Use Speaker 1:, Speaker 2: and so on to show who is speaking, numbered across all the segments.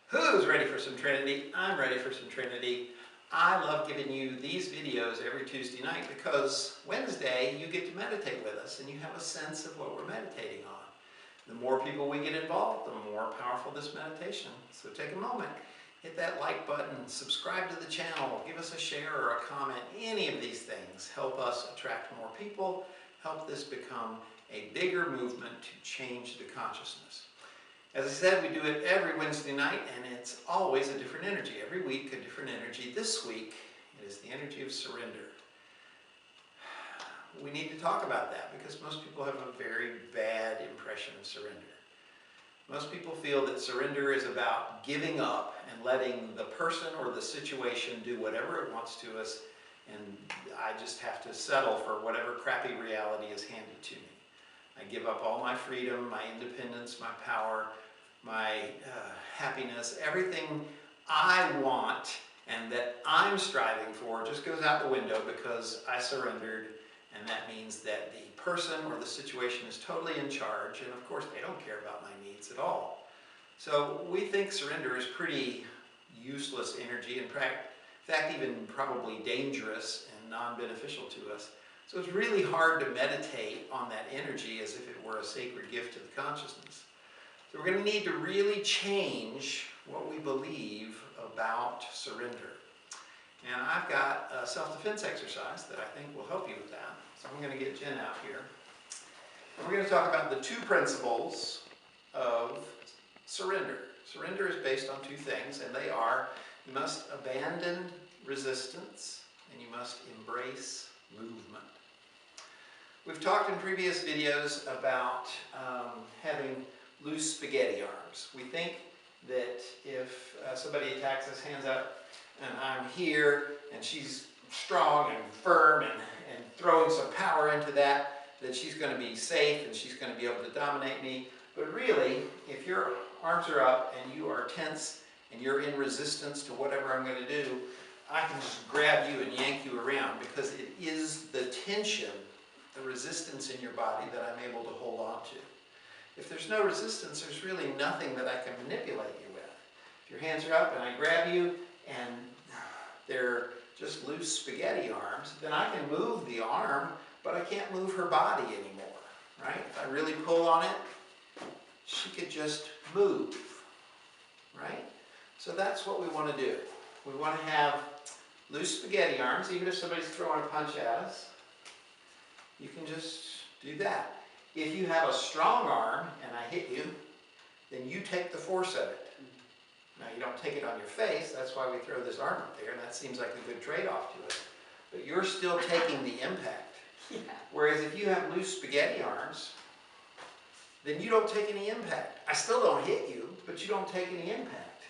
Speaker 1: Who's ready for some Trinity? I'm ready for some Trinity. I love giving you these videos every Tuesday night because Wednesday you get to meditate with us and you have a sense of what we're meditating on. The more people we get involved, the more powerful this meditation. So take a moment, hit that like button, subscribe to the channel, give us a share or a comment. Any of these things help us attract more people, help this become a bigger movement to change the consciousness. As I said, we do it every Wednesday night, and it's always a different energy. Every week, a different energy. This week, it is the energy of surrender. We need to talk about that because most people have a very bad impression of surrender. Most people feel that surrender is about giving up and letting the person or the situation do whatever it wants to us, and I just have to settle for whatever crappy reality is handed to me. I give up all my freedom, my independence, my power, my happiness, everything I want and that I'm striving for just goes out the window because I surrendered, and that means that the person or the situation is totally in charge, and of course they don't care about my needs at all. So we think surrender is pretty useless energy, in fact even probably dangerous and non-beneficial to us. So it's really hard to meditate on that energy as if it were a sacred gift to the consciousness. So we're going to need to really change what we believe about surrender. And I've got a self-defense exercise that I think will help you with that. So I'm going to get Jen out here. And we're going to talk about the two principles of surrender. Surrender is based on two things, and they are: you must abandon resistance and you must embrace movement. We've talked in previous videos about having loose spaghetti arms. We think that if somebody attacks us, hands up, and I'm here, and she's strong and firm and throwing some power into that she's going to be safe and she's going to be able to dominate me. But really, if your arms are up and you are tense and you're in resistance to whatever I'm going to do, I can just grab you and yank you around because it is the tension, the resistance in your body that I'm able to hold on to. If there's no resistance, there's really nothing that I can manipulate you with. If your hands are up and I grab you and they're just loose spaghetti arms, then I can move the arm, but I can't move her body anymore, right? If I really pull on it, she could just move, right? So that's what we want to do. We want to have loose spaghetti arms. Even if somebody's throwing a punch at us, you can just do that. If you have a strong arm and I hit you, then you take the force of it. Now, you don't take it on your face. That's why we throw this arm up there, and that seems like a good trade-off to us. But you're still taking the impact. Yeah. Whereas if you have loose spaghetti arms, then you don't take any impact. I still don't hit you, but you don't take any impact.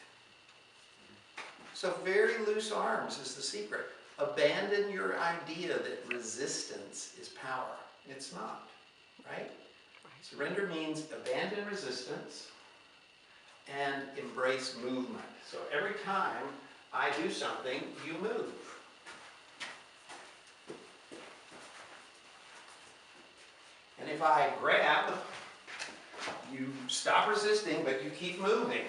Speaker 1: So very loose arms is the secret. Abandon your idea that resistance is power. It's not, right? Surrender means abandon resistance and embrace movement. So every time I do something, you move. And if I grab, you stop resisting, but you keep moving.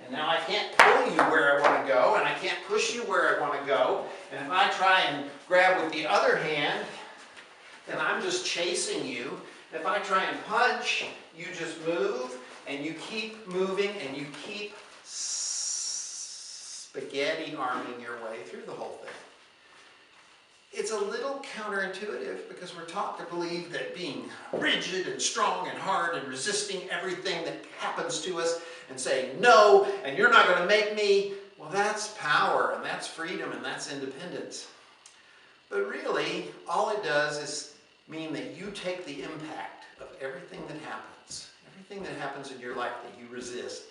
Speaker 1: And now I can't pull you where I want to go, and I can't push you where I want to go. And if I try and grab with the other hand, then I'm just chasing you. If I try and punch, you just move, and you keep moving, and you keep spaghetti arming your way through the whole thing. It's a little counterintuitive because we're taught to believe that being rigid and strong and hard and resisting everything that happens to us and saying no, and you're not going to make me, well, that's power, and that's freedom, and that's independence. But really, all it does is mean that you take the impact of everything that happens. Everything that happens in your life that you resist,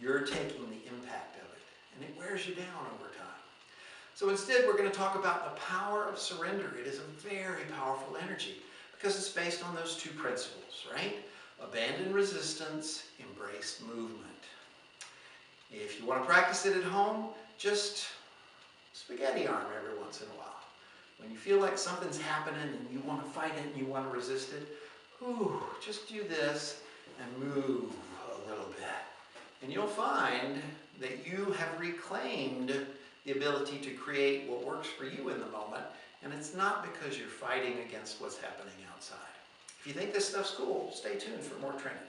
Speaker 1: you're taking the impact of it, and it wears you down over time. So instead, we're going to talk about the power of surrender. It is a very powerful energy because it's based on those two principles, right? Abandon resistance, embrace movement. If you want to practice it at home, just spaghetti arm every once in a while. When you feel like something's happening and you want to fight it and you want to resist it, just do this and move a little bit. And you'll find that you have reclaimed the ability to create what works for you in the moment, and it's not because you're fighting against what's happening outside. If you think this stuff's cool, stay tuned for more Trinity.